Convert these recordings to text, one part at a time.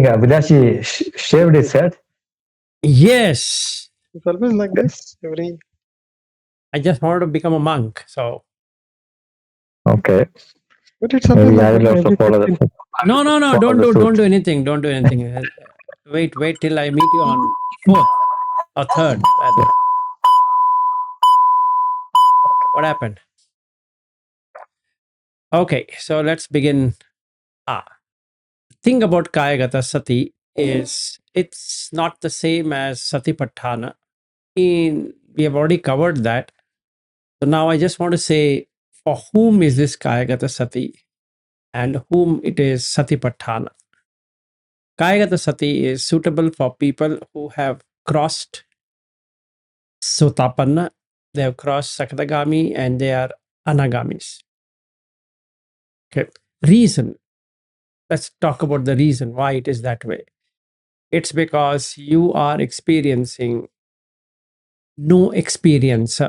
think Abhilashi shaved his head. Yes, It's always like this. Every I just wanted to become a monk. So Okay, but it's always maybe like I that will in also every follow the festival. no, follow the don't suit. do anything. Don't do anything. Wait till I meet you on fourth or third, rather. What happened? Okay, so let's begin. Ah, thing about Kāyagatasati is it's not the same as Satipatthana. We have already covered that. So now I just want to say for whom is this Kāyagatasati and whom it is Satipatthana. Kāyagatasati is suitable for people who have crossed Sotapanna, they have crossed Sakadagami, and they are Anagamis. Okay. Reason. Let's talk about the reason why it is that way. It's because you are experiencing no experience.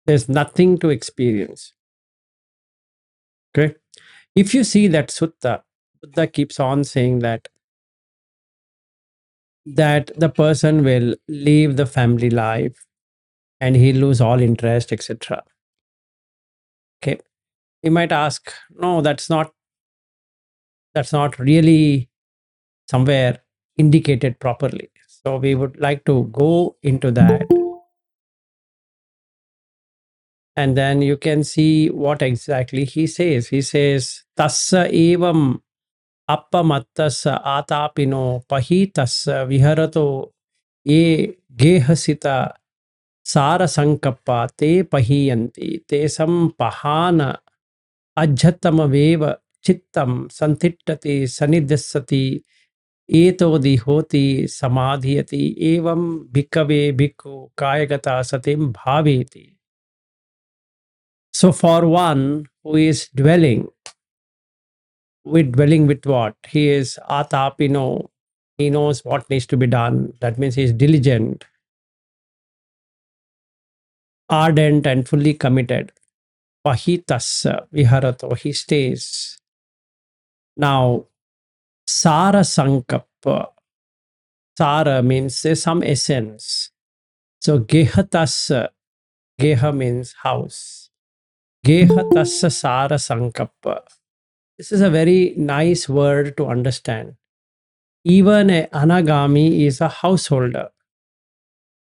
There's nothing to experience. Okay. If you see that sutta, Buddha keeps on saying that the person will leave the family life and he'll lose all interest, etc. Okay. You might ask, no, that's not really somewhere indicated properly. So we would like to go into that, and then you can see what exactly he says. He says, Tassa evam appamattassa atapino pahitassa viharato ye gehasita sara sankappa te pahiyanti te sampahana ajhattamaveva chittam santittati sanidhassati एतोदि होति समाधियति एवं भिक्खवे भिक्खु कायगता सतिम bhaveti. So for one who is dwelling with what? He is atapino. He knows what needs to be done. That means he is diligent, ardent and fully committed. Pahitas viharato. He stays. Now, Sara Sankappa. Sara means there's some essence. So Gehatas, Geha means house. Gehatasya Sara Sankappa. This is a very nice word to understand. Even a anagami is a householder.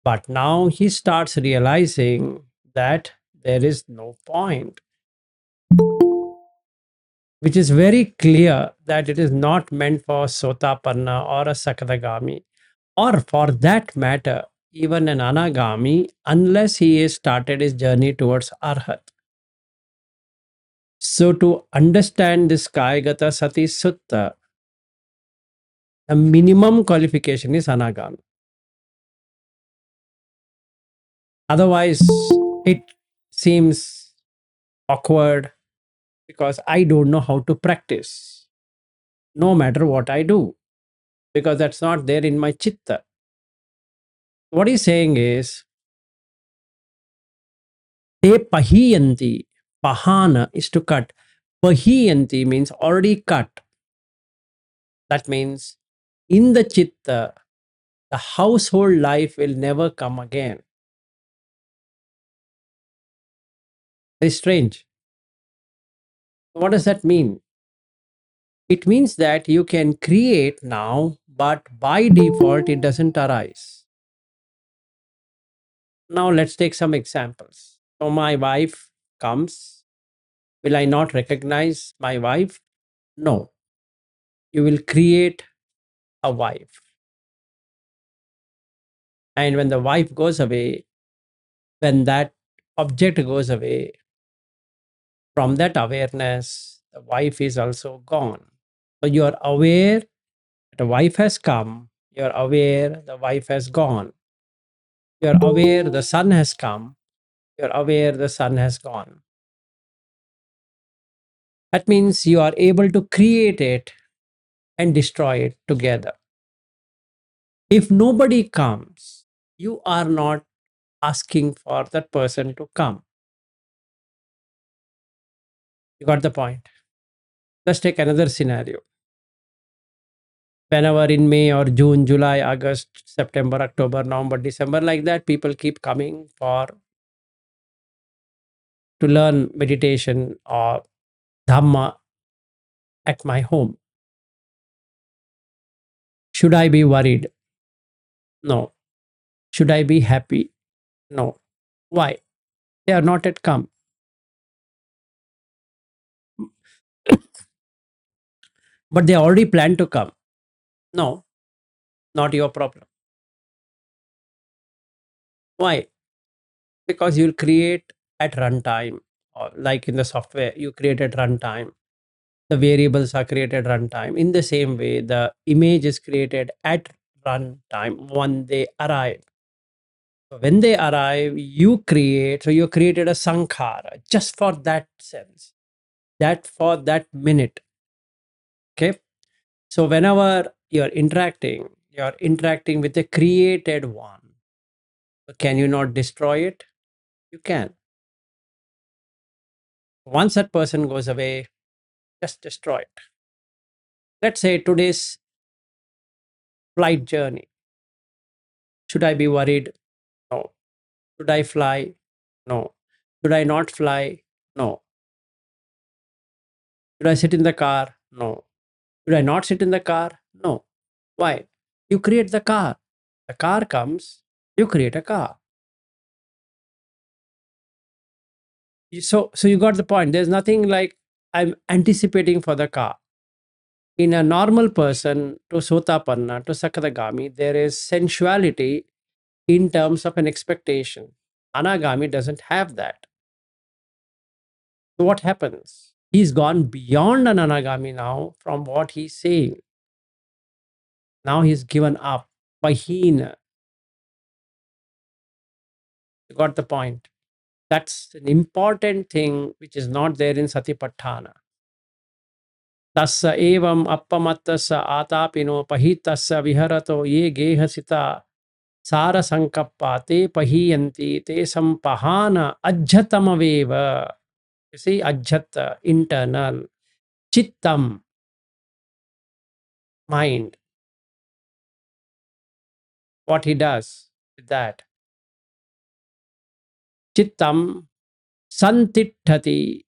But now he starts realizing that there is no point, which is very clear that it is not meant for Sotapanna or a Sakadagami, or for that matter, even an anagami, unless he has started his journey towards Arhat. So, to understand this Kāyagata Sati Sutta, a minimum qualification is anagami. Otherwise, it seems awkward because I don't know how to practice, no matter what I do, because that's not there in my chitta. What he's saying is, te pahiyanti, pahana is to cut. Pahiyanti means already cut. That means in the chitta, the household life will never come again. Very strange. What does that mean? It means that you can create now, but by default, it doesn't arise. Now, let's take some examples. So, my wife comes. Will I not recognize my wife? No. You will create a wife. And when the wife goes away, when that object goes away, from that awareness, the wife is also gone. So, you are aware that a wife has come. You are aware the wife has gone. You are aware the son has come. You are aware the sun has gone. That means you are able to create it and destroy it together. If nobody comes, you are not asking for that person to come. You got the point? Let's take another scenario. whenever in May or June, July, August, September, October, November, December, like that, people keep coming for to learn meditation or Dhamma at my home. Should I be worried? No. Should I be happy? No. Why? They are not yet come. But they already plan to come. No, not your problem. Why? Because you'll create at runtime, or like in the software, you create at runtime. The variables are created runtime. In the same way, the image is created at runtime when they arrive. So when they arrive, you create, so you created a sankhara just for that sense, that for that minute. Okay. So whenever you're interacting with a created one. Can you not destroy it? You can. Once that person goes away, just destroy it. Let's say today's flight journey. Should I be worried? No. Should I fly? No. Should I not fly? No. Should I sit in the car? No. Should I not sit in the car? No. Why? You create the car. The car comes, you create a car. So you got the point. There's nothing like I'm anticipating for the car. In a normal person to Sotapanna to Sakadagami, there is sensuality in terms of an expectation. Anagami doesn't have that. So what happens? He's gone beyond an Anagami now from what he's saying. Now he's given up by Hina. You got the point. That's an important thing which is not there in Satipatthana. Tassa evam appamattassa atapino pahitassa viharato ye gehasita Sara sankappa te pahiyanti te sampahana ajjatamaveva. You see, ajjata, internal, chittam, mind. What he does with that. Chittam santitthati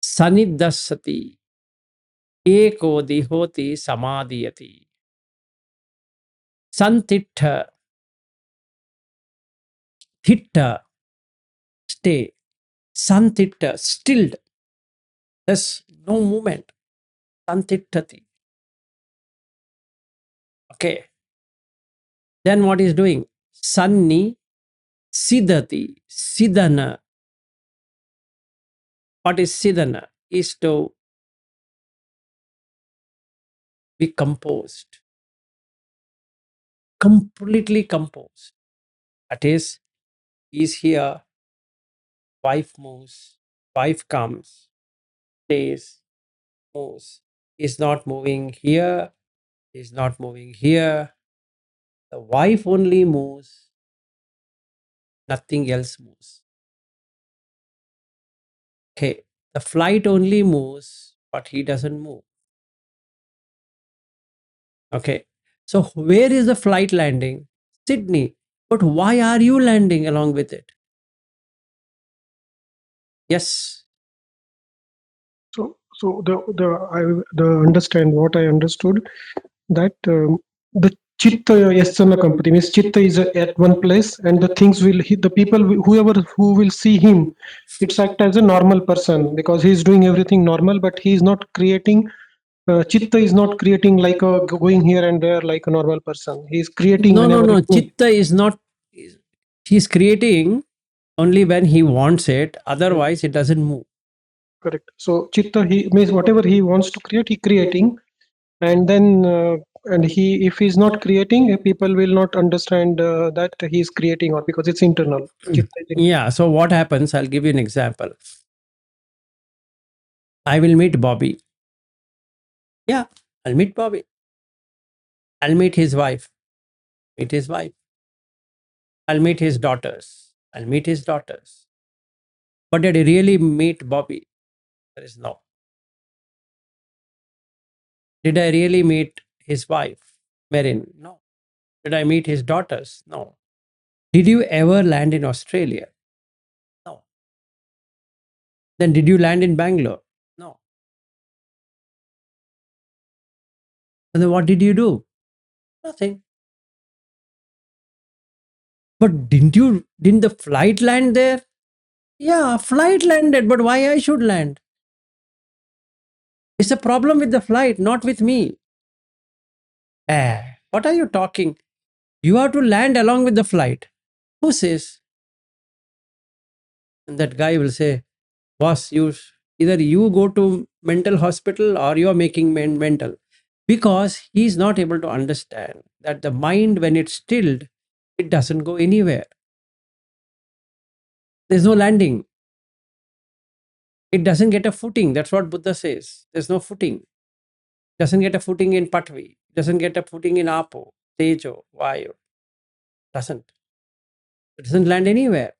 saniddasati eko dihoti samadhiyati. Santittha, thitta, stay. Santittha, stilled. There's no movement. Santitthati. Okay. Then what he's doing? Sanni Siddhati, Siddhana. What is Siddhana? Is to be composed, completely composed. That is, he's here, wife moves, wife comes, stays, moves. He's not moving here, he's not moving here. The wife only moves, nothing else moves. Okay, the flight only moves, but he doesn't move. Okay, so where is the flight landing? Sydney. But why are you landing along with it? Yes. So the understand what I understood that the chitta yasana company means chitta is at one place and the things will the people whoever who will see him, it's act as a normal person because he is doing everything normal, but he is not creating. Chitta is not creating like a going here and there like a normal person. He is creating No, no, whenever no. it moves. Chitta is not, he's creating only when he wants it. Otherwise, it doesn't move. Correct. So chitta he means whatever he wants to create, he creating, and then and he if he's not creating, people will not understand that he is creating or because it's internal. Chitta is Yeah. So what happens? I'll give you an example. I will meet Bobby. Yeah, I'll meet Bobby. I'll meet his wife. Meet his wife. I'll meet his daughters. I'll meet his daughters. But did I really meet Bobby? There is no. Did I really meet his wife, Merin? No. Did I meet his daughters? No. Did you ever land in Australia? No. Then did you land in Bangalore? No. And then what did you do? Nothing. But didn't the flight land there? Yeah, flight landed, but why I should land? It's a problem with the flight, not with me. What are you talking? You have to land along with the flight. Who says? And that guy will say, boss, either you go to mental hospital or you're making mental. Because he's not able to understand that the mind, when it's stilled, it doesn't go anywhere. There's no landing. It doesn't get a footing. That's what Buddha says. There's no footing. Doesn't get a footing in Patvi. Doesn't get a footing in Apo, Tejo, Vayu. Doesn't. It doesn't land anywhere.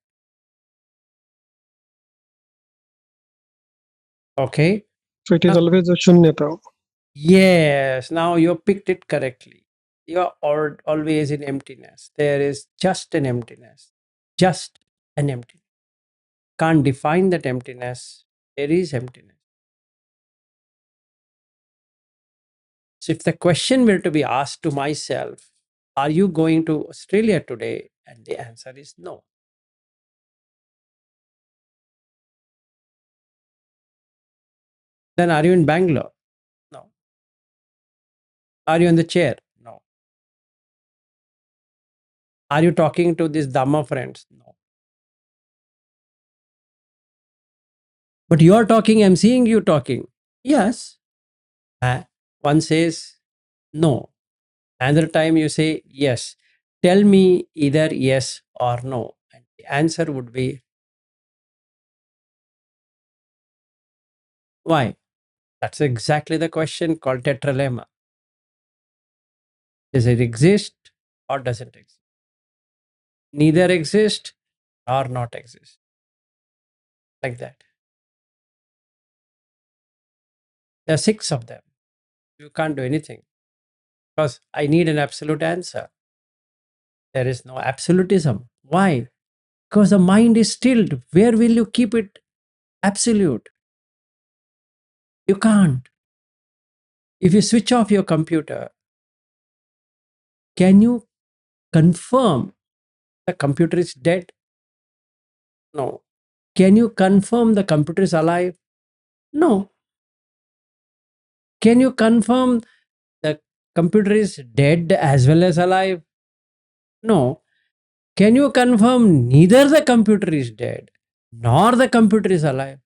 Okay. So it is always a shunyata. Yes. Now you picked it correctly. You are always in emptiness. There is just an emptiness. Just an emptiness. Can't define that emptiness. There is emptiness. So if the question were to be asked to myself, are you going to Australia today? And the answer is no. Then are you in Bangalore? No. Are you in the chair? No. Are you talking to these Dhamma friends? No. But you are talking, I'm seeing you talking. Yes. One says no. Another time you say yes. Tell me either yes or no. And the answer would be why? That's exactly the question called tetralemma. Does it exist or doesn't exist? Neither exist or not exist. Like that. There are 6 of them. You can't do anything because I need an absolute answer. There is no absolutism. Why? Because the mind is stilled. Where will you keep it absolute? You can't. If you switch off your computer, can you confirm the computer is dead? No. Can you confirm the computer is alive? No. Can you confirm the computer is dead as well as alive? No. Can you confirm neither the computer is dead nor the computer is alive?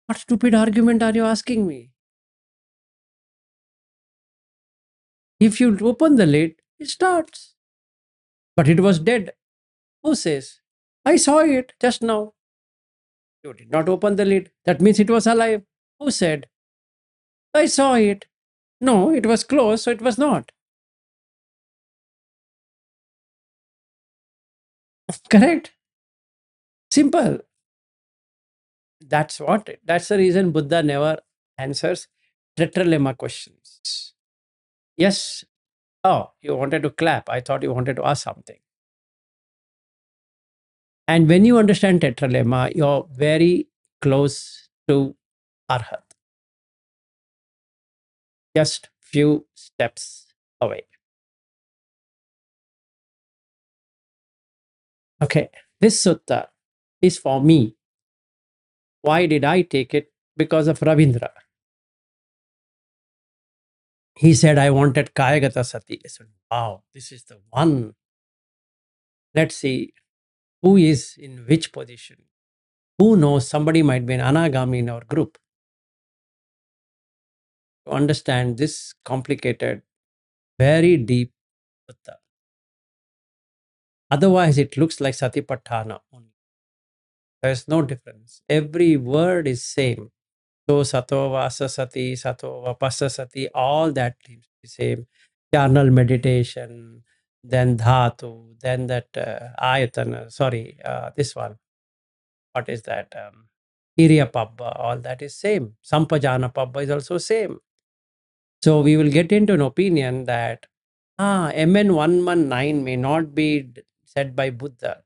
What stupid argument are you asking me? If you open the lid, it starts. But it was dead. Who says? I saw it just now. You did not open the lid. That means it was alive. Who said? I saw it. No, it was closed, so it was not. Correct? Simple. That's the reason Buddha never answers tetralemma questions. Yes. Oh, you wanted to clap. I thought you wanted to ask something. And when you understand tetralemma, you're very close to arhat. Just few steps away. Okay, this sutta is for me. Why did I take it? Because of Ravindra. He said, I wanted Kāyagatasati. I said, wow, this is the one. Let's see who is in which position. Who knows? Somebody might be an anagami in our group. To understand this complicated, very deep sutta. Otherwise, it looks like Satipatthana only. There's no difference. Every word is same. So Satova Asasati, Satova Pasasati, all that seems the same. Charnel meditation, then Dhatu, then that Ayatana, this one. What is that? Iriyapabba, all that is same. Sampajana Pabba is also same. So we will get into an opinion that MN 119 may not be said by Buddha.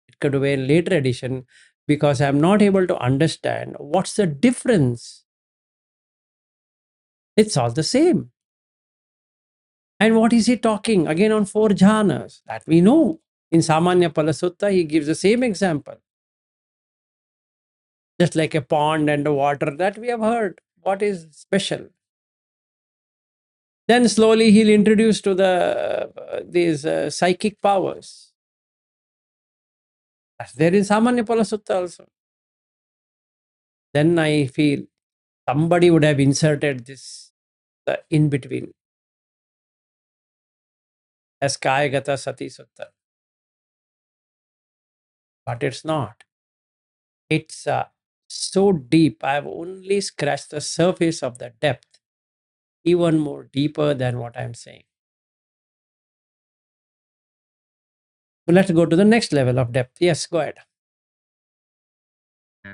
It could be a later edition because I'm not able to understand what's the difference. It's all the same. And what is he talking? Again on 4 jhanas that we know. In Samanya Palasutta, he gives the same example. Just like a pond and the water that we have heard. What is special? Then slowly he'll introduce to these psychic powers. That's there in Samanya Palasutta also. Then I feel somebody would have inserted this in between as Kāyagatasati Sutta. But it's not. It's so deep. I've only scratched the surface of the depth, even more deeper than what I'm saying. So let's go to the next level of depth. Yes, go ahead.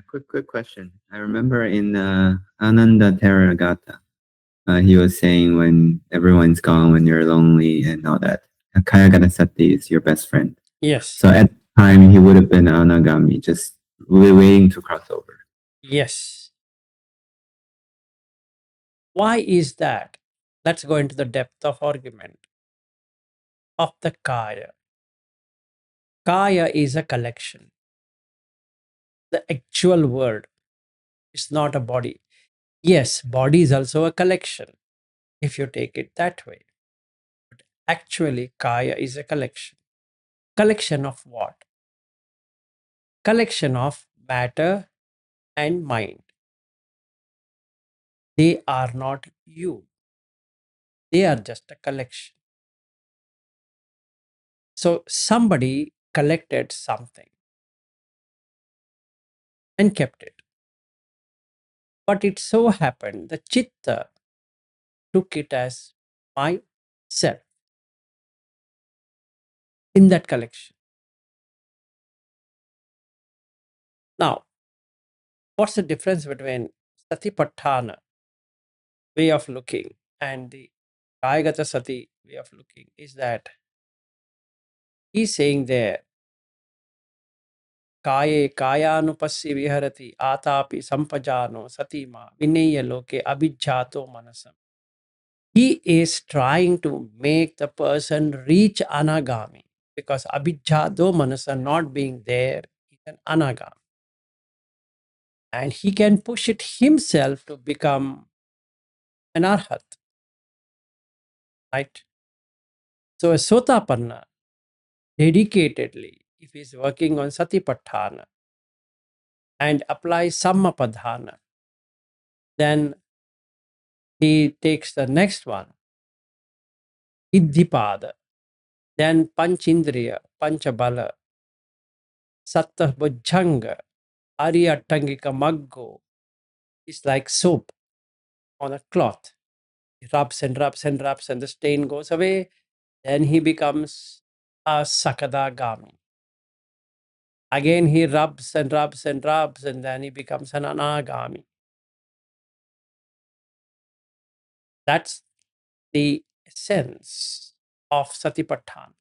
Quick question. I remember in Ananda Theragata, he was saying when everyone's gone, when you're lonely and all that, Kāyagatasati is your best friend. Yes. So at the time, he would have been Anagami, just waiting to cross over. Yes. Why is that? Let's go into the depth of argument of the Kaya. Kaya is a collection. The actual word is not a body. Yes, body is also a collection if you take it that way. But actually, Kaya is a collection. Collection of what? Collection of matter and mind. They are not you. They are just a collection. So somebody collected something and kept it. But it so happened the chitta took it as myself in that collection. Now, what's the difference between Satipatthana way of looking and the Kāyagatasati way of looking is that he's saying there, Kaye kayanupasya viharati atapi sampajano satima vinaya loke abhijjato manasam. He is trying to make the person reach anagami because abhijjato manasa not being there is an anagami. And he can push it himself to become an arhat. Right? So a sotapanna, dedicatedly, if he is working on satipatthana and applies sammapadhana, then he takes the next one, iddhipada, then panchindriya, panchabala, satta bujjanga, ariyattangika maggo is like soap on a cloth. He rubs and rubs and rubs and the stain goes away. Then he becomes a sakadagami. Again, he rubs and rubs and rubs, and then he becomes an anagami. That's the essence of Satipatthana.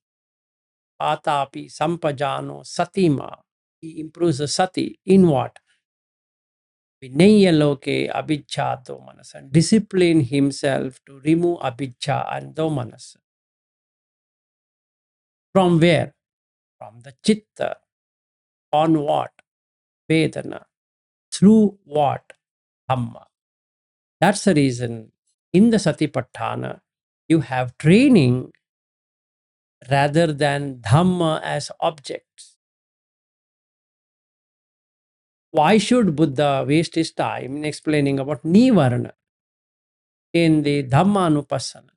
Atapi sampajano satima. He improves the sati in what? Vinayaloke abhijja domanasa. Discipline himself to remove abhijja and domanasa. From where? From the chitta. On what? Vedana. Through what? Dhamma. That's the reason in the Satipatthana, you have training rather than Dhamma as objects. Why should Buddha waste his time in explaining about Nivarana in the Dhamma Anupassana?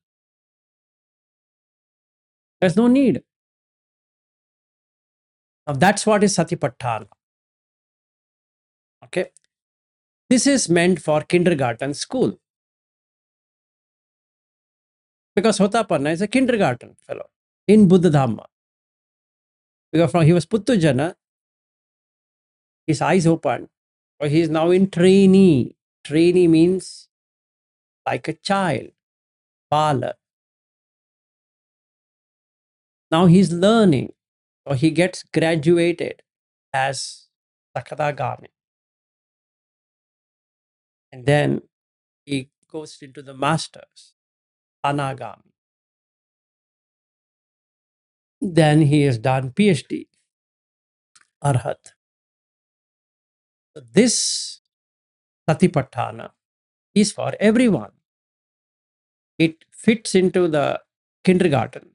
There's no need. Now that's what is Satipatthana. Okay. This is meant for kindergarten school. Because Sotapanna is a kindergarten fellow in Buddha Dhamma. Because from he was Puttujana, his eyes opened, So he's now in trainee. Trainee means like a child, bala. Now he's learning. So he gets graduated as Sakadagami. And then he goes into the masters, Anagami. Then he has done PhD, Arhat. So this Satipatthana is for everyone. It fits into the kindergarten,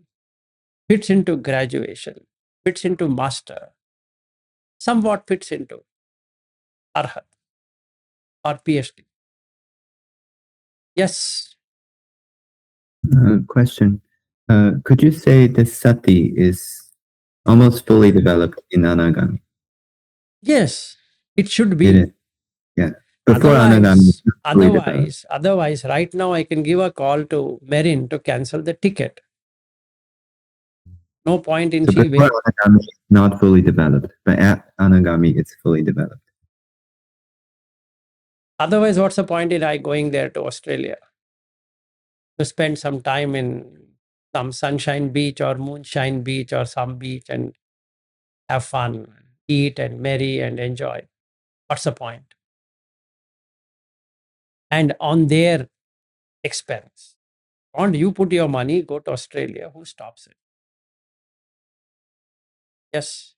fits into graduation, fits into master, somewhat fits into Arhat or PhD. Yes, Question. Could you say the sati is almost fully developed in anagami? yes, it should It be. is. Yeah. Before anagami, it's not fully developed. Otherwise, right now I can give a call to Merin to cancel the ticket. No point in So she before will. anagami, it's not fully developed, but at anagami, it's fully developed. Otherwise, what's the point in I going there to Australia to spend some time in some sunshine beach or moonshine beach or some beach and have fun, eat and merry and enjoy? What's the point? And on their expense. Don't you put your money, go to Australia. Who stops it? Yes.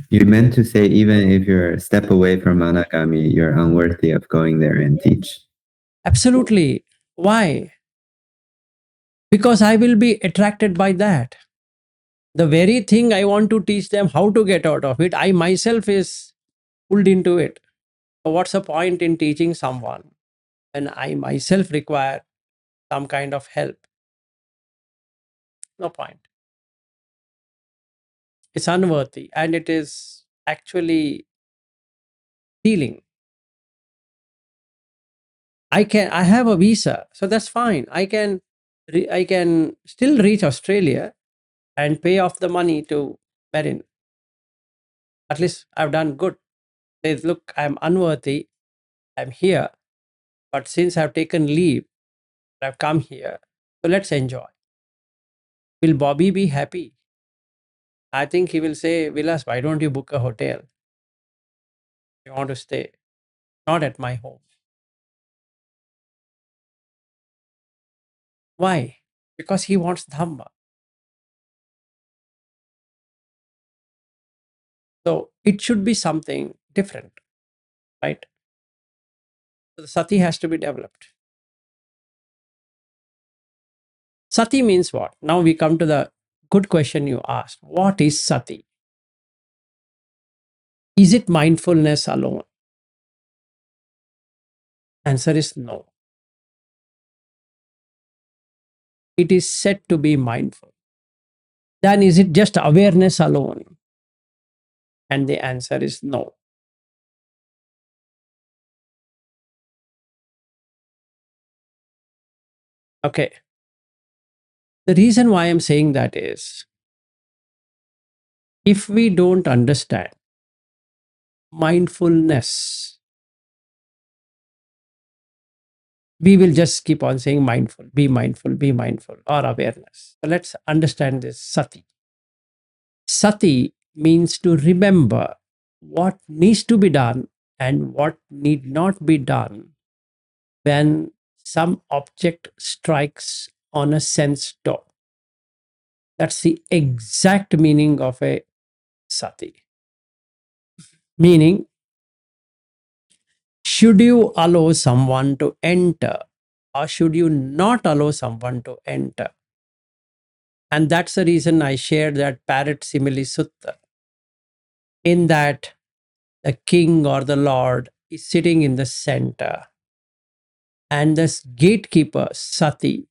You meant to say even if you're a step away from anagami, you're unworthy of going there and teach. Absolutely. Why? Because I will be attracted by that. The very thing I want to teach them how to get out of it, I myself is pulled into it. So what's the point in teaching someone when I myself require some kind of help? No point. It's unworthy and it is actually stealing. I have a visa, so that's fine. I can still reach Australia and pay off the money to Merin. At least I've done good. Says, look, I'm unworthy. I'm here, but since I've taken leave, I've come here. So let's enjoy. Will Bobby be happy? I think he will say, Vilas, why don't you book a hotel? You want to stay, not at my home. Why? Because he wants Dhamma. So it should be something different, right? So the sati has to be developed. Sati means what? Now we come to the good question you asked. What is sati? Is it mindfulness alone? Answer is no. It is said to be mindful. Then is it just awareness alone? And the answer is no. Okay. The reason why I'm saying that is if we don't understand mindfulness, we will just keep on saying mindful, be mindful, or awareness. So let's understand this sati. Sati means to remember what needs to be done and what need not be done when some object strikes on a sense door. That's the exact meaning of a sati. Meaning, should you allow someone to enter or should you not allow someone to enter? And that's the reason I shared that parrot simile sutta. In that, the king or the lord is sitting in the center, and this gatekeeper, Sati,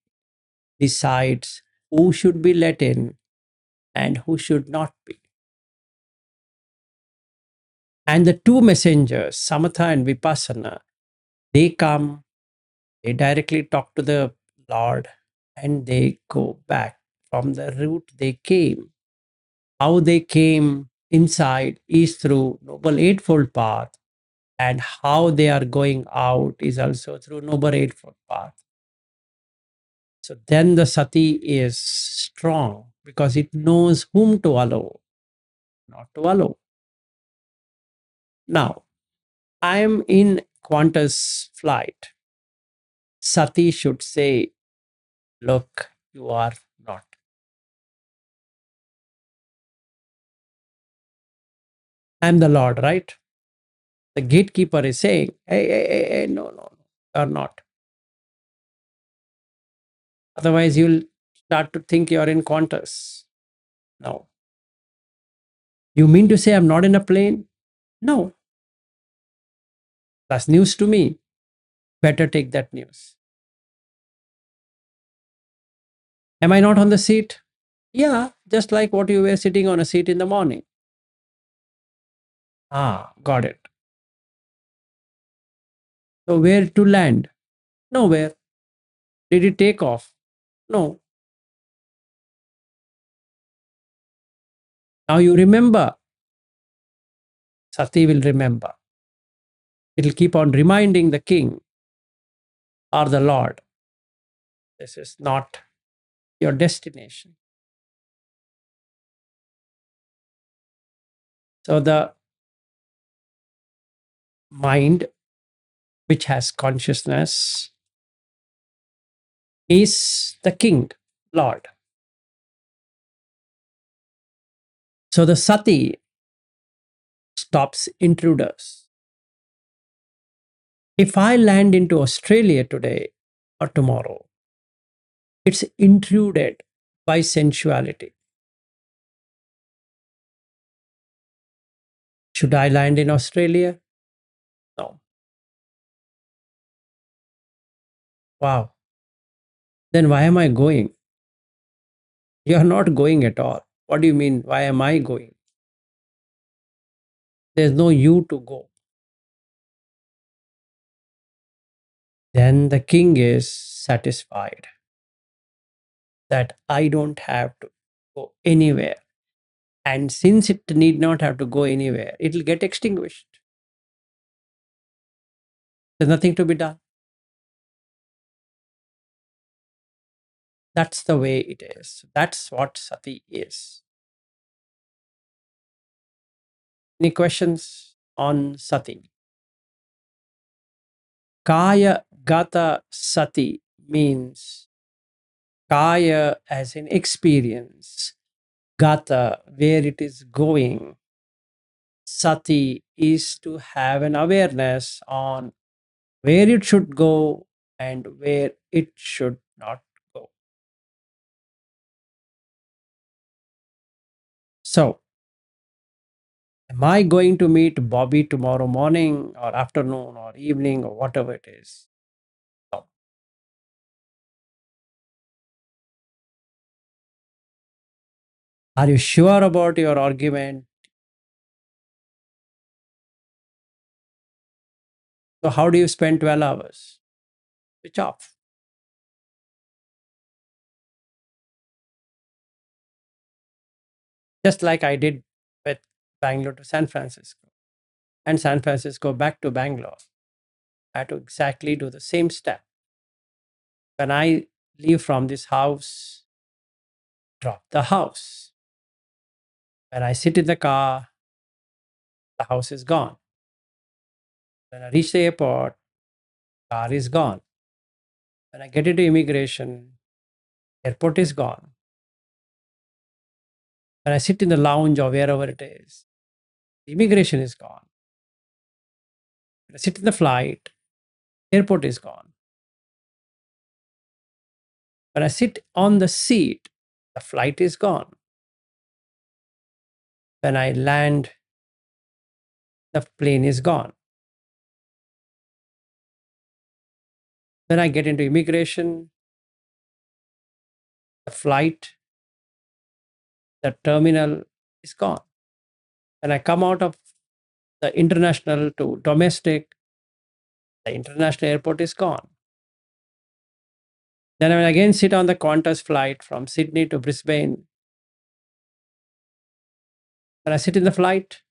decides who should be let in and who should not be. And the two messengers, Samatha and Vipassana, they come, they directly talk to the Lord, and they go back from the route they came. How they came inside is through Noble Eightfold Path, and how they are going out is also through noble eightfold path. So then the sati is strong because it knows whom to allow, not to allow. Now, I am in Qantas flight. Sati should say, look, you are not. I am the Lord, right? The gatekeeper is saying, hey, no, you are not. Otherwise, you'll start to think you're in Qantas. No. You mean to say I'm not in a plane? No. That's news to me. Better take that news. Am I not on the seat? Yeah, just like what you were sitting on a seat in the morning. Ah, got it. So where to land? Nowhere. Did it take off? No. Now you remember. Sati will remember. It will keep on reminding the king or the Lord. This is not your destination. So the mind, which has consciousness, is the king, Lord. So the sati stops intruders. If I land into Australia today or tomorrow, it's intruded by sensuality. Should I land in Australia? No. Wow. Then why am I going? You are not going at all. What do you mean? Why am I going? There's no you to go. Then the king is satisfied that I don't have to go anywhere. And since it need not have to go anywhere, it will get extinguished. There's nothing to be done. That's the way it is. That's what sati is. Any questions on sati? Kāyagatasati means kaya as in experience, gata where it is going. Sati is to have an awareness on where it should go and where it should not go. So, am I going to meet Bobby tomorrow morning or afternoon or evening or whatever it is? No. Are you sure about your argument? So, how do you spend 12 hours? Switch off. Just like I did with Bangalore to San Francisco and San Francisco back to Bangalore. I had to exactly do the same step. When I leave from this house, drop the house. When I sit in the car, the house is gone. When I reach the airport, car is gone. When I get into immigration, airport is gone. When I sit in the lounge or wherever it is, immigration is gone. When I sit in the flight, airport is gone. When I sit on the seat, the flight is gone. When I land, the plane is gone. When I get into immigration, the flight, the terminal is gone. When I come out of the international to domestic, the international airport is gone. Then I will again sit on the Qantas flight from Sydney to Brisbane. When I sit in the flight,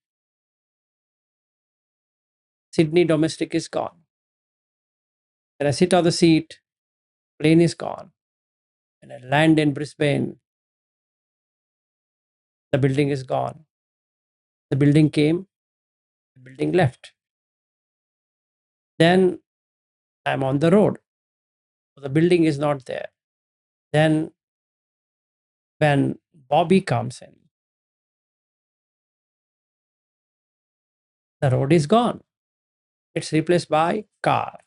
Sydney domestic is gone. When I sit on the seat, plane is gone. When I land in Brisbane, the building is gone. The building came, the building left. Then I'm on the road. The building is not there. Then when Bobby comes in, the road is gone. It's replaced by car.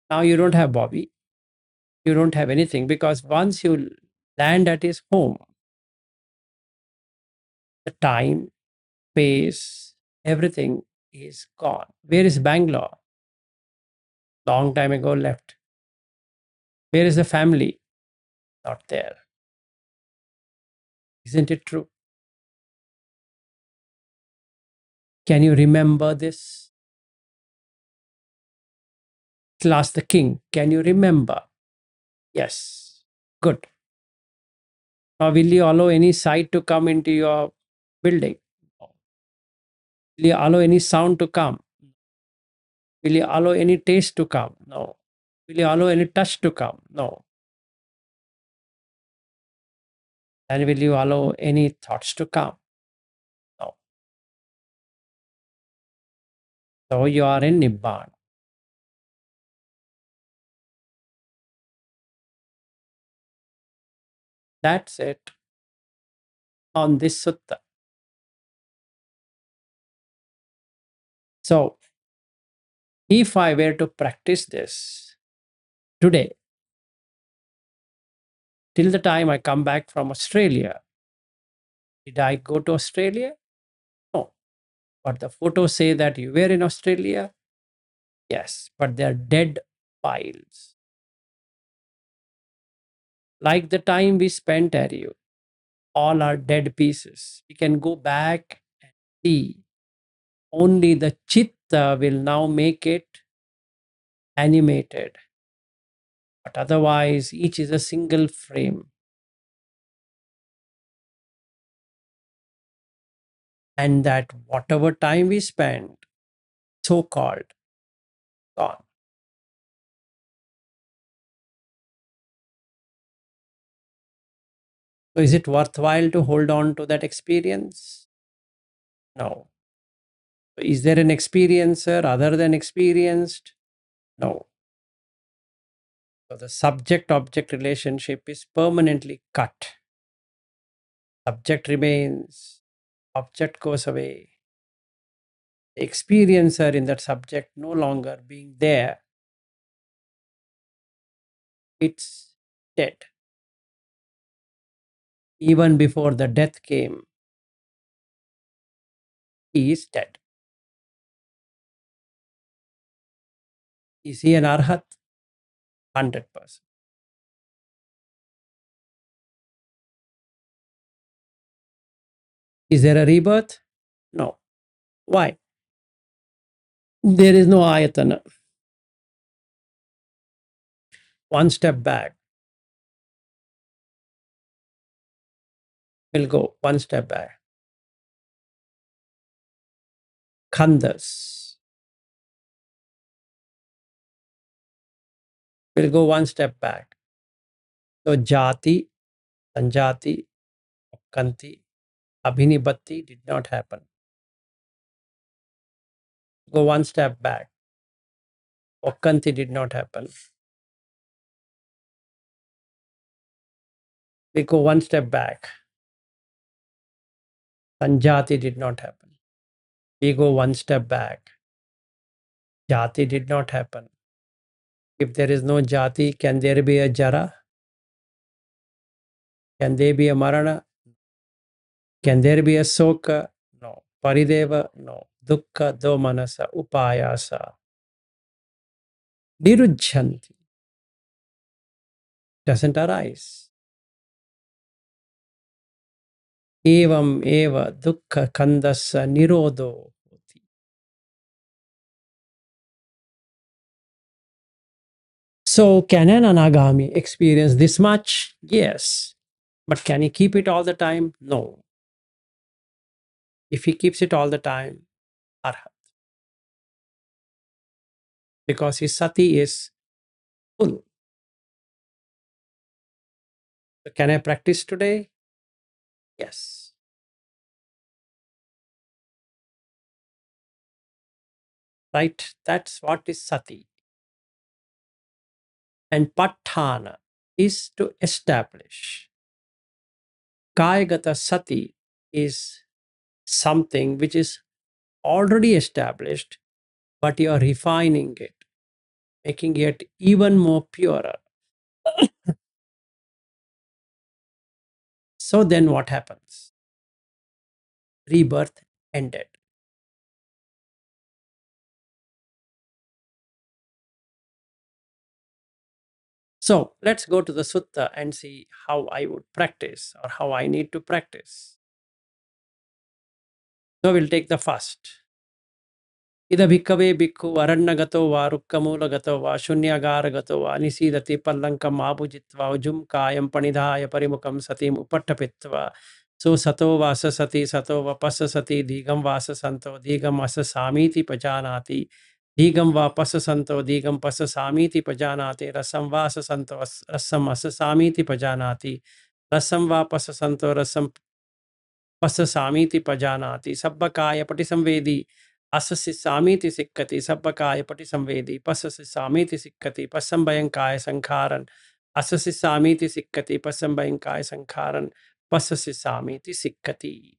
Now you don't have Bobby. You don't have anything because once you land at his home, the time, space, everything is gone. Where is Bangalore? Long time ago left. Where is the family? Not there. Isn't it true? Can you remember this? He'll ask the king, can you remember? Yes. Good. Now, will you allow any sight to come into your building? No. Will you allow any sound to come? Will you allow any taste to come? No. Will you allow any touch to come? No. And will you allow any thoughts to come? No. So you are in Nibbana. That's it on this sutta. So, if I were to practice this today, till the time I come back from Australia, did I go to Australia? No. But the photos say that you were in Australia? Yes, but they are dead files. Like the time we spent at you, all are dead pieces. We can go back and see. Only the chitta will now make it animated. But otherwise, each is a single frame. And that whatever time we spend, so called, gone. So, is it worthwhile to hold on to that experience? No. Is there an experiencer other than experienced? No. So, the subject object relationship is permanently cut. Subject remains, object goes away. The experiencer in that subject no longer being there, it's dead. Even before the death came, he is dead. Is he an arhat? 100%. Is there a rebirth? No. Why? There is no ayatana. One step back. We'll go one step back. Khandas. We'll go one step back. So jati, sanjati, kanti, abhinibhatti did not happen. Go one step back. Okkanti did not happen. We go one step back. Sanjati did not happen. We go one step back. Jati did not happen. If there is no jati, can there be a jara? Can there be a marana? Can there be a soka? No. Parideva? No. Dukkha, domanasa, upayasa. Nirujjanti. Doesn't arise. Evam eva dukkha kandasa nirodho. So, can an anagami experience this much? Yes. But can he keep it all the time? No. If he keeps it all the time, because his sati is full. So can I practice today? Yes. Right? That's what is sati. And patthana is to establish. Kāyagatasati is something which is already established, but you are refining it, making it even more purer. So then what happens? Rebirth ended. So let's go to the sutta and see how I would practice or how I need to practice. So we'll take the first. Ida bhikkave bhikkhu arannagato va rukkamulagato va shunyagāragato va nisidati pallankam abhujitva ujum kāyam panidhāya parimukam satim upattapitva so sato vasa sati sato vapassa sati dīgam vasa santo dīgam asa samīti pajanāti dīgam vapassa santo dīgam passa samīti pajanāti rasam vasa santo rasam asa samīti pajanāti rasam vapassa santo rasam passa samīti pajanāti sabbakāya patisamvedi asasi samiti sikkati sabbakaya pati samvedi pasasi samiti sikkati pasambayankaya sankharan asasi samiti sikkati pasambayankaya sankharan pasasi samiti sikkati.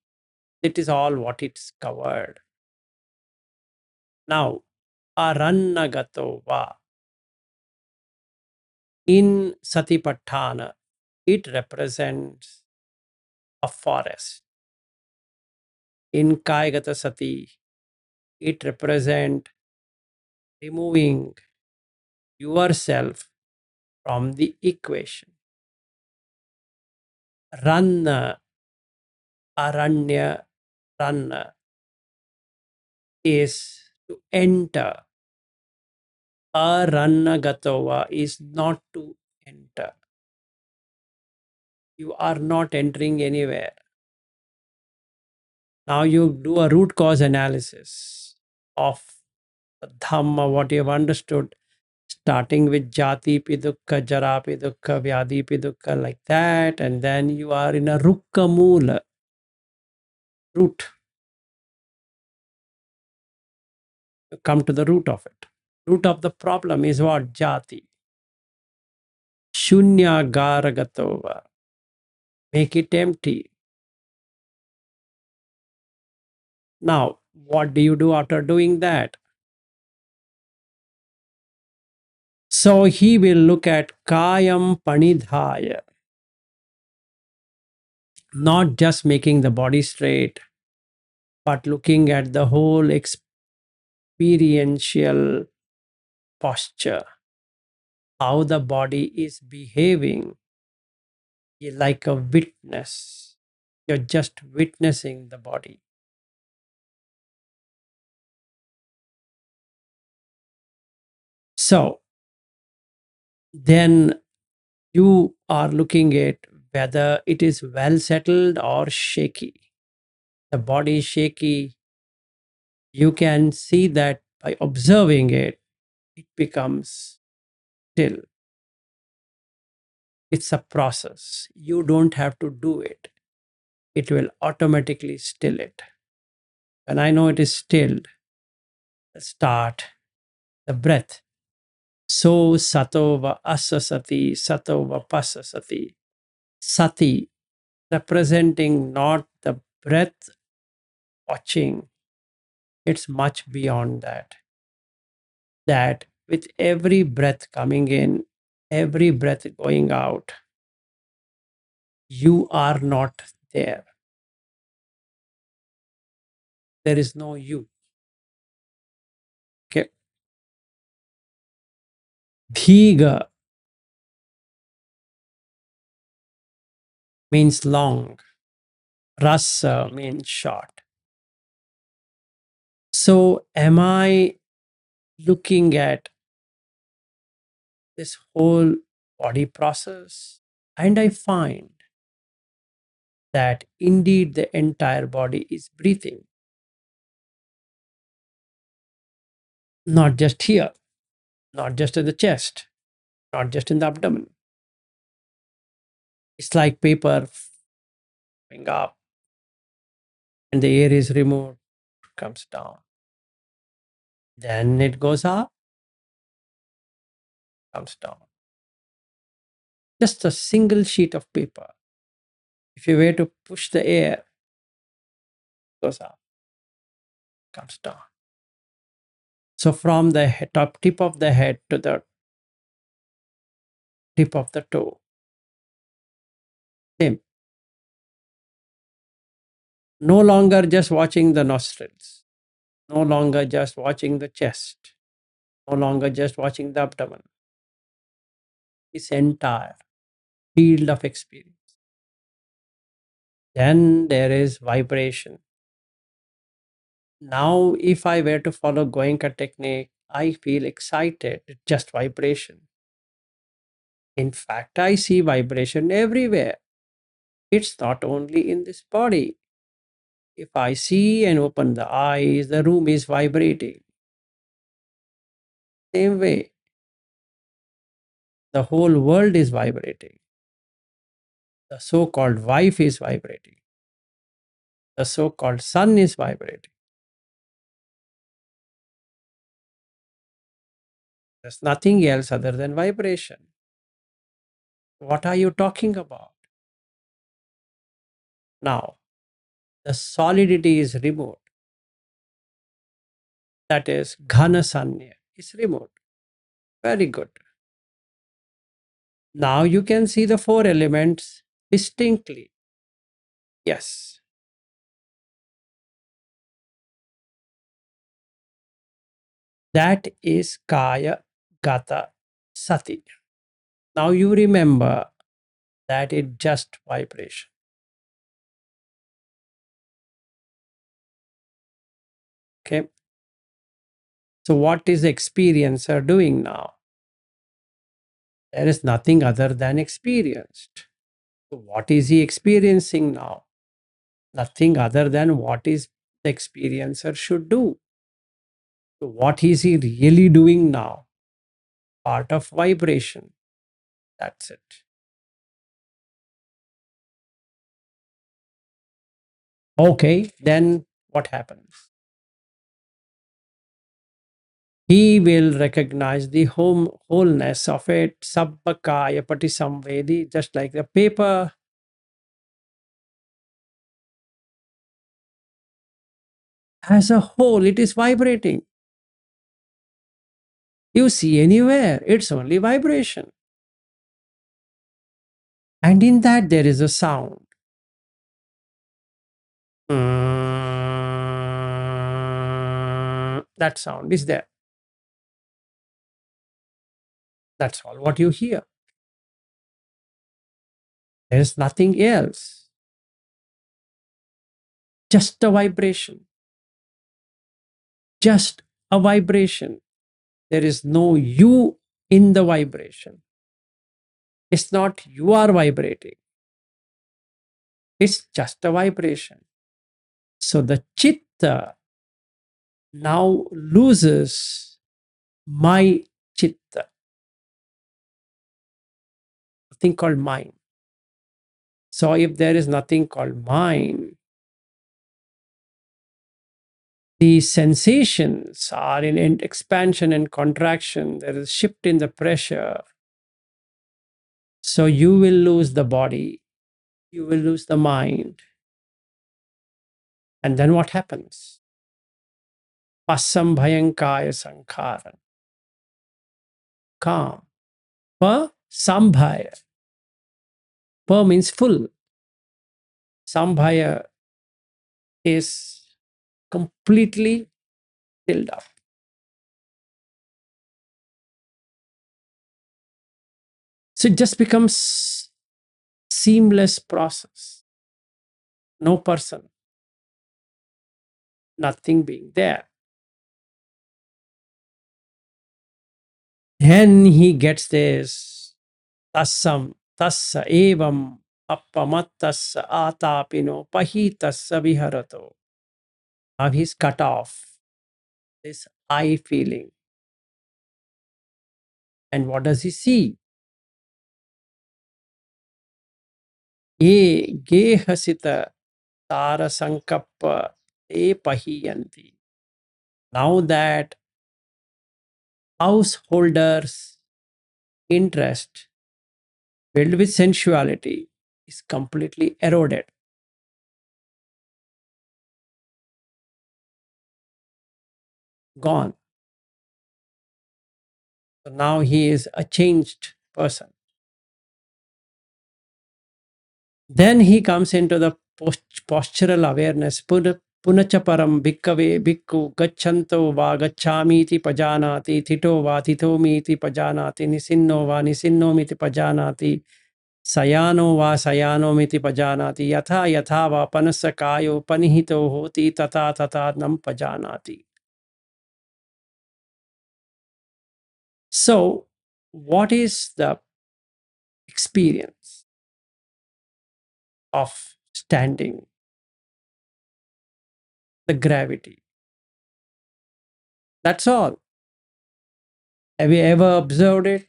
It is all what it's covered. Now arannagato va in satipatthana, it represents a forest. In Kāyagatasati, it represents removing yourself from the equation. Ranna, aranya, ranna is to enter. Arannagatova is not to enter. You are not entering anywhere. Now you do a root cause analysis of the Dhamma, what you have understood, starting with Jati pi dukkha, Jara pi dukkha, Vyadhi pi dukkha, like that, and then you are in a Rukka Moola, root. You come to the root of it. Root of the problem is what? Jati. Shunyagaragatova. Make it empty. Now, what do you do after doing that? So he will look at Kayam Panidhaya, not just making the body straight, but looking at the whole experiential posture, how the body is behaving like a witness. You're just witnessing the body. So then you are looking at whether it is well settled or shaky. The body is shaky. You can see that by observing it, it becomes still. It's a process. You don't have to do it. It will automatically still it. When I know it is stilled, start the breath. So satova asasati, satova pasasati. Sati representing not the breath watching, it's much beyond that. That with every breath coming in, every breath going out, you are not there. There is no you. Okay. Dhiga means long. Rasa means short. So am I looking at this whole body process? And I find that indeed the entire body is breathing. Not just here. not just in the chest, not just in the abdomen. It's like paper going up and the air is removed, comes down. Then it goes up, comes down. Just a single sheet of paper. If you were to push the air, it goes up, comes down. So from the top tip of the head to the tip of the toe, same. No longer just watching the nostrils, no longer just watching the chest, no longer just watching the abdomen. This entire field of experience. Then there is vibration. Now, if I were to follow Goenka technique, I feel excited, just vibration. In fact, I see vibration everywhere. It's not only in this body. If I see and open the eyes, the room is vibrating. Same way, the whole world is vibrating. The so-called wife is vibrating. The so-called sun is vibrating. There's nothing else other than vibration. What are you talking about? Now, the solidity is removed. That is, ghana sanya is removed. Very good. Now you can see the four elements distinctly. Yes. That is kaya gata sati. Now you remember that it's just vibration. Okay. So what is the experiencer doing now? There is nothing other than experienced. So what is he experiencing now? Nothing other than what is the experiencer should do. So what is he really doing now? Part of vibration. That's it. Okay, then what happens? He will recognize the wholeness of it, sabbakaya patisamvedi, just like the paper. As a whole, it is vibrating. You see anywhere, it's only vibration. And in that, there is a sound. That sound is there. That's all what you hear. There's nothing else. Just a vibration. Just a vibration. There is no you in the vibration. It's not you are vibrating. It's just a vibration. So the chitta now loses my chitta, nothing called mind. So if there is nothing called mind, the sensations are in expansion and contraction. There is shift in the pressure. So you will lose the body, you will lose the mind. And then what happens? Pasam bhayankaya sankhara. Calm. Pa sambhaya. Pa means full. Sambhaya is completely filled up. So it just becomes seamless process. No person, nothing being there. Then he gets this tassam, tassa evam appamattassa atapino pahitassa viharato. Now he's cut off this I feeling. And what does he see? Ye gehasita tara sankappa te pahiyanti. Now that householders' interest filled with sensuality is completely eroded. Gone. So now he is a changed person. Then he comes into the postural awareness. Punachaparam bhikkave bhikkhu gacchanto va gacchami pajanati thito va thitomi pajanati nisinno va nisinnomiti pajanati sayano va sayanomiti pajanati yatha yatha va panasakayo panihito hoti tata tata nam pajanati. So, what is the experience of standing? The gravity. That's all. Have you ever observed it?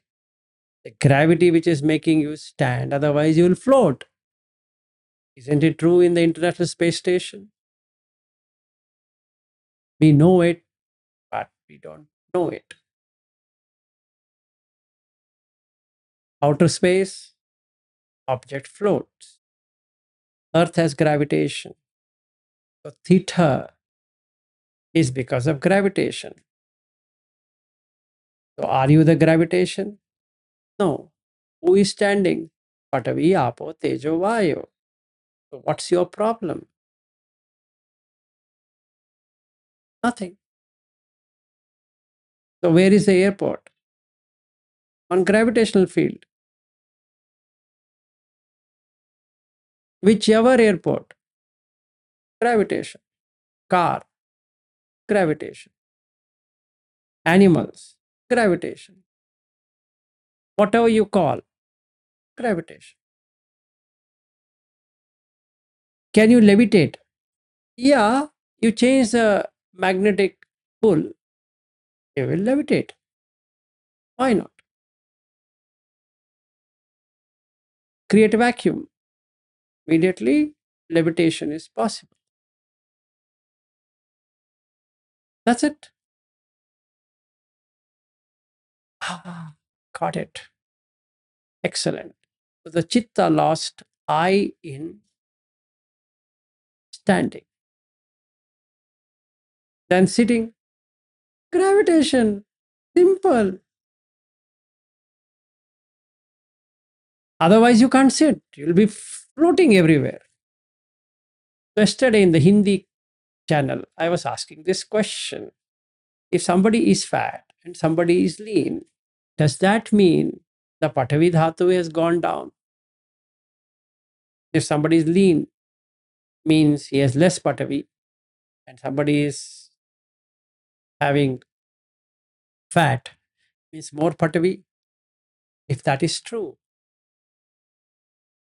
The gravity which is making you stand, otherwise, you will float. Isn't it true in the International Space Station? We know it, but we don't know it. Outer space, object floats. Earth has gravitation. So theta is because of gravitation. So are you the gravitation? No. Who is standing? Patavi, Apo, Tejo, Vayo. So what's your problem? Nothing. So where is the airport? On gravitational field. Whichever airport, gravitation. Car, gravitation. Animals, gravitation. Whatever you call, gravitation. Can you levitate? Yeah, you change the magnetic pull, you will levitate. Why not? Create a vacuum. Immediately, levitation is possible. That's it. Ah, got it. Excellent. So the chitta lost I in standing. Then sitting, gravitation, simple. Otherwise, you can't sit. You'll be floating everywhere. Yesterday in the Hindi channel, I was asking this question. If somebody is fat and somebody is lean, does that mean the Patavi Dhatu has gone down? If somebody is lean, means he has less Patavi, and somebody is having fat, means more Patavi. If that is true,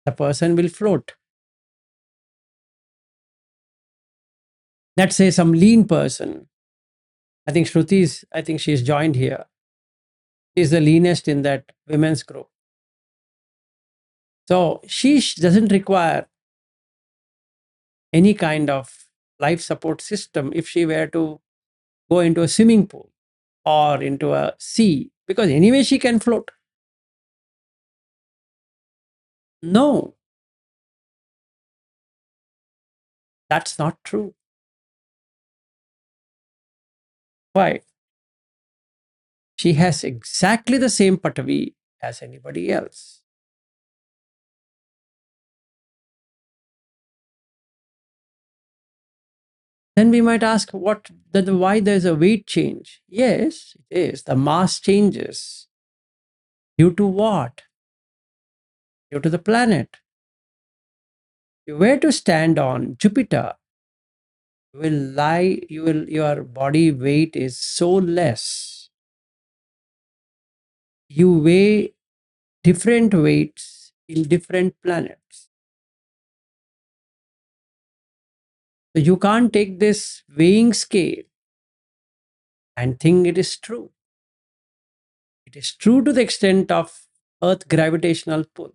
the person will float. Let's say some lean person. I think she's joined here. She's the leanest in that women's group. So she doesn't require any kind of life support system if she were to go into a swimming pool or into a sea, because anyway she can float. No, that's not true. Why? She has exactly the same Patavi as anybody else. Then we might ask why there's a weight change. Yes, it is. The mass changes. Due to what? Due to the planet. If you were to stand on Jupiter, your body weight is so less. You weigh different weights in different planets. So you can't take this weighing scale and think it is true. It is true to the extent of Earth gravitational pull.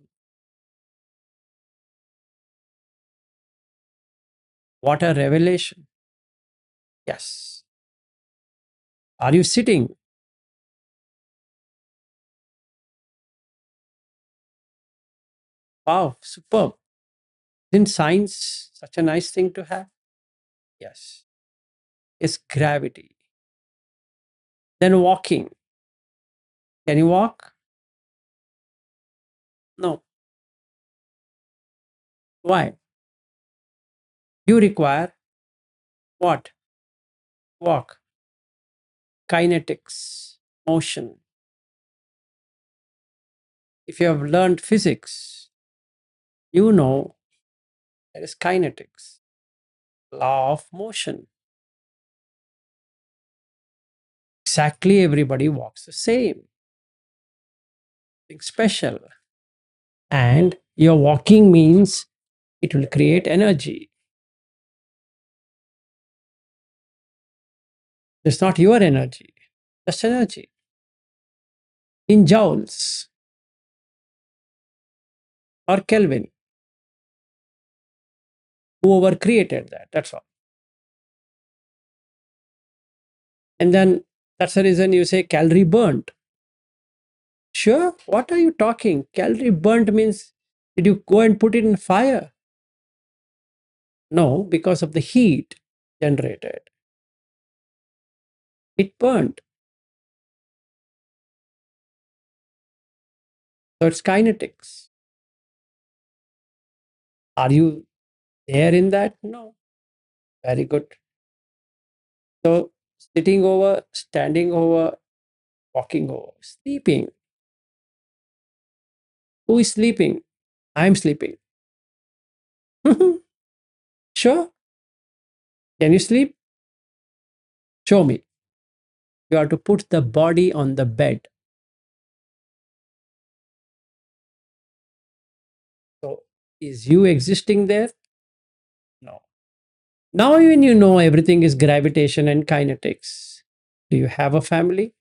What a revelation. Yes. Are you sitting? Wow, superb. Isn't science such a nice thing to have? Yes. It's gravity. Then walking. Can you walk? No. Why? You require what? Walk. Kinetics, motion. If you have learned physics, you know there is kinetics, law of motion. Exactly everybody walks the same. Nothing special. And your walking means it will create energy. It's not your energy, just energy. In joules or Kelvin, whoever created that, that's all. And then that's the reason you say calorie burnt. Sure, what are you talking? Calorie burnt means did you go and put it in fire? No, because of the heat generated. It burnt. So it's kinetics. Are you there in that? No. Very good. So sitting over, standing over, walking over, sleeping. Who is sleeping? I'm sleeping. Sure. Can you sleep? Show me. You have to put the body on the bed. So is you existing there? No. Now when you know everything is gravitation and kinetics, do you have a family?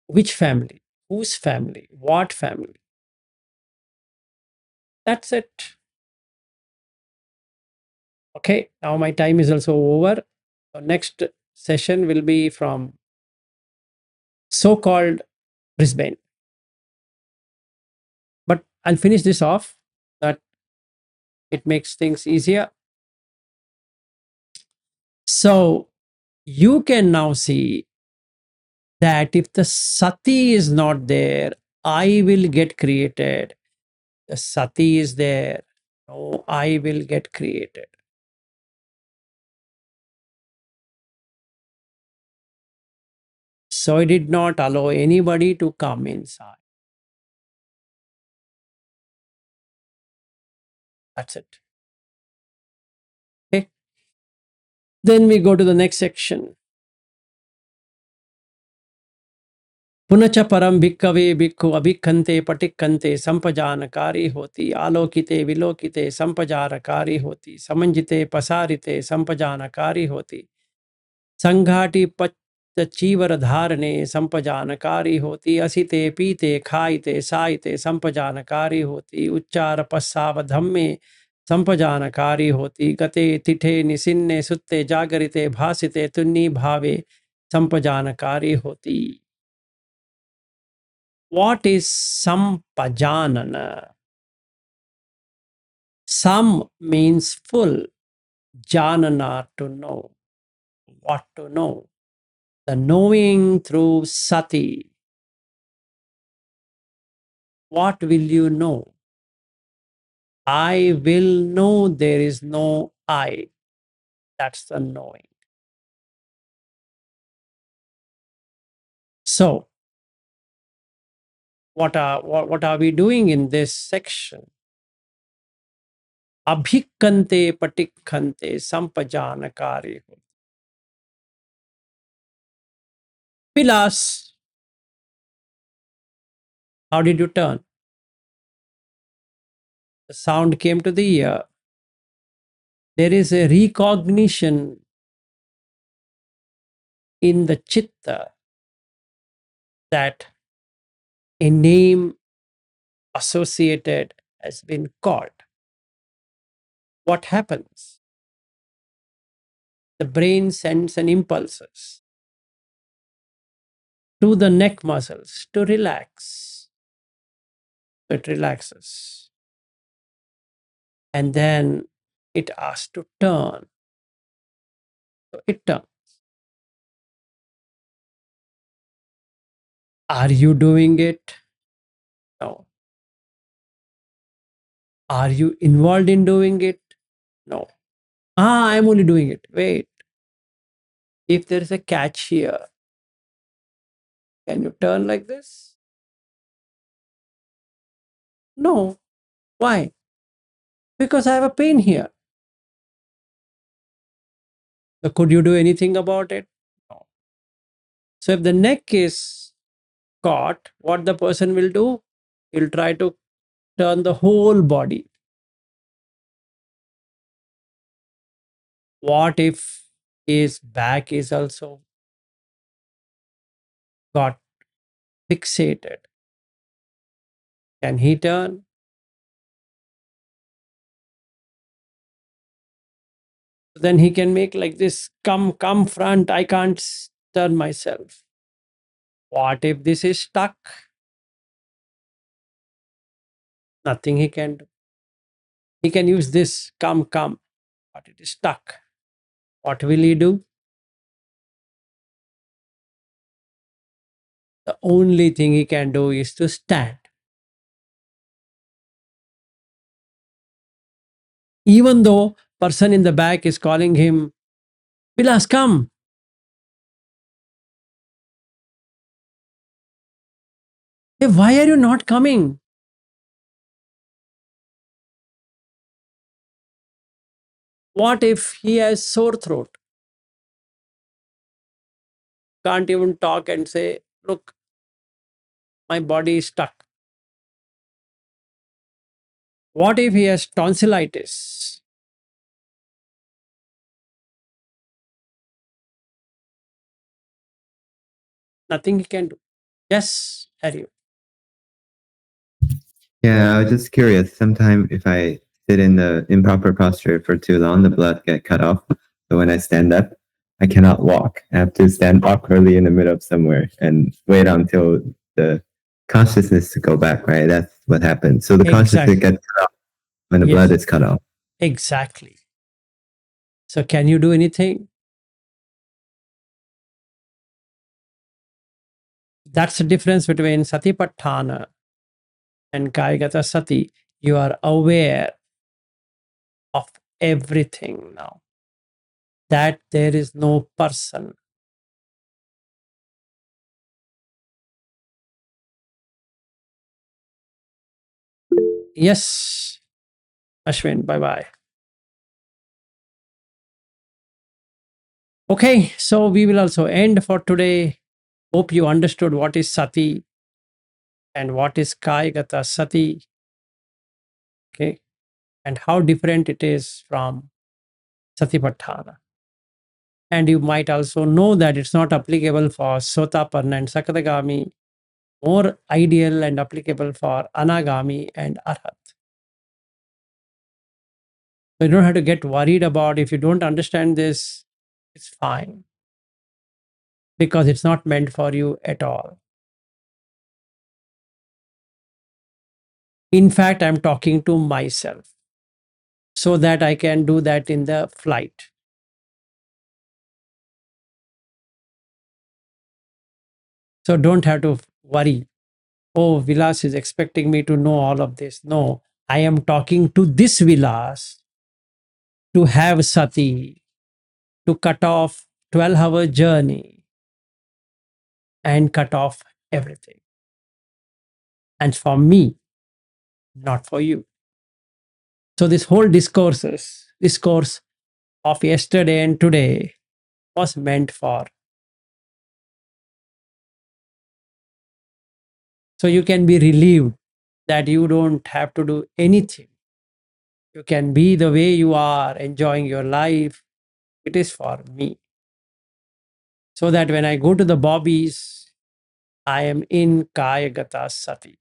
Which family? Whose family? What family? That's it. Okay, now my time is also over. So next session will be from so-called Brisbane. But I'll finish this off that it makes things easier. So you can now see that if the sati is not there, I will get created. The sati is there, no I will get created. So I did not allow anybody to come inside. That's it. Okay. Then we go to the next section. पुनच परम भिक्खवे भिक्खु अभिक्खन्ते पटिक्खन्ते संपजानकारी होती आलोकिते विलोकिते संपजारकारी होती समंजिते पसारिते संपजानकारी होती संघाटी पच्च चीवर धारणे संपजानकारी होती असिते पीते खाइते साइते संपजानकारी होती उच्चार पस्सावधम्मे संपजानकारी होती गते तिठे निसिन्ने सुत्ते जागरिते भासिते तुन्नी भावे संपजानकारी होती. What is sampajanana? Sam means full, janana to know. What to know? The knowing through sati. What will you know? I will know there is no I. That's the knowing. So, what are we doing in this section? Abhikante patikkante sampajanakari. Pilas. How did you turn? The sound came to the ear. There is a recognition in the chitta that a name associated has been called, what happens? The brain sends an impulses to the neck muscles to relax. It relaxes. And then it asks to turn. So it turns. Are you doing it? No. Are you involved in doing it? No. I'm only doing it. Wait. If there is a catch here, can you turn like this? No. Why? Because I have a pain here. So could you do anything about it? No. So if the neck is caught, what the person will do? He'll try to turn the whole body. What if his back is also got fixated? Can he turn? Then he can make like this, come front, I can't turn myself. What if this is stuck? Nothing he can do. He can use this, come, but it is stuck. What will he do? The only thing he can do is to stand. Even though person in the back is calling him, Vilas, come. Hey, why are you not coming? What if he has sore throat? Can't even talk and say, look, my body is stuck. What if he has tonsillitis? Nothing he can do. Yes, Harry. Yeah, I was just curious. Sometimes if I sit in the improper posture for too long, the blood get cut off. So when I stand up, I cannot walk. I have to stand awkwardly in the middle of somewhere and wait until the consciousness to go back, right? That's what happens. So the consciousness Exactly. gets cut off when the Yes. blood is cut off. Exactly. So can you do anything? That's the difference between Satipatthana and Kāyagatasati. You are aware of everything now. That there is no person. Yes, Ashwin, bye-bye. Okay, so we will also end for today. Hope you understood what is Sati and what is Kāyagatasati. Okay, and how different it is from Satipatthana. And you might also know that it's not applicable for Sotapanna and Sakadagami, more ideal and applicable for Anagami and Arhat. So you don't have to get worried about if you don't understand this, it's fine. Because it's not meant for you at all. In fact, I'm talking to myself so that I can do that in the flight. So don't have to worry. Oh, Vilas is expecting me to know all of this. No, I am talking to this Vilas to have sati, to cut off 12-hour journey and cut off everything. And for me, not for you. So this whole discourse of yesterday and today was meant for. So you can be relieved that you don't have to do anything. You can be the way you are, enjoying your life. It is for me. so that when I go to the Bobbies, I am in Kāyagatasati.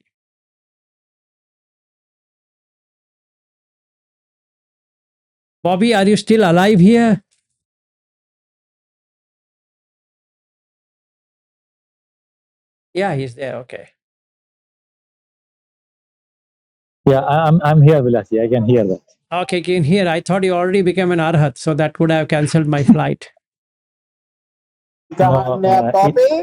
Bobby, are you still alive here? Yeah, he's there. Okay. Yeah, I'm here, Vilasi. I can hear that. Okay, can hear. I thought you already became an arhat, so that would have cancelled my flight. No,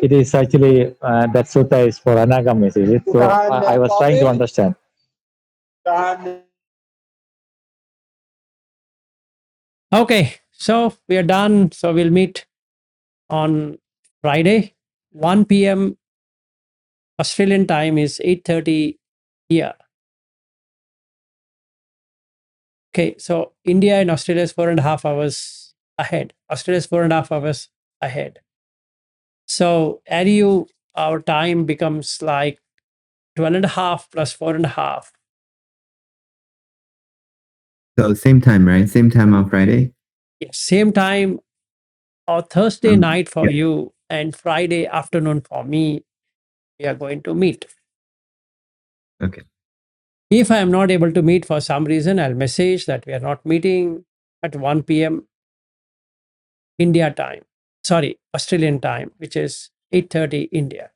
it is actually that sutta is for anagamis, is it? So I was trying to understand. Okay, so we are done. So we'll meet on Friday, 1 p.m. Australian time is 8:30 here. Okay, so India and Australia is 4.5 hours ahead. Australia is 4.5 hours ahead. So ADU, our time becomes like 12.5 plus 4.5. So same time, right? Same time on Friday. Yes, same time or Thursday night for yeah. you and Friday afternoon for me. We are going to meet. Okay. If I am not able to meet for some reason, I'll message that we are not meeting at 1 p.m. India time. Sorry, Australian time, which is 8:30 India.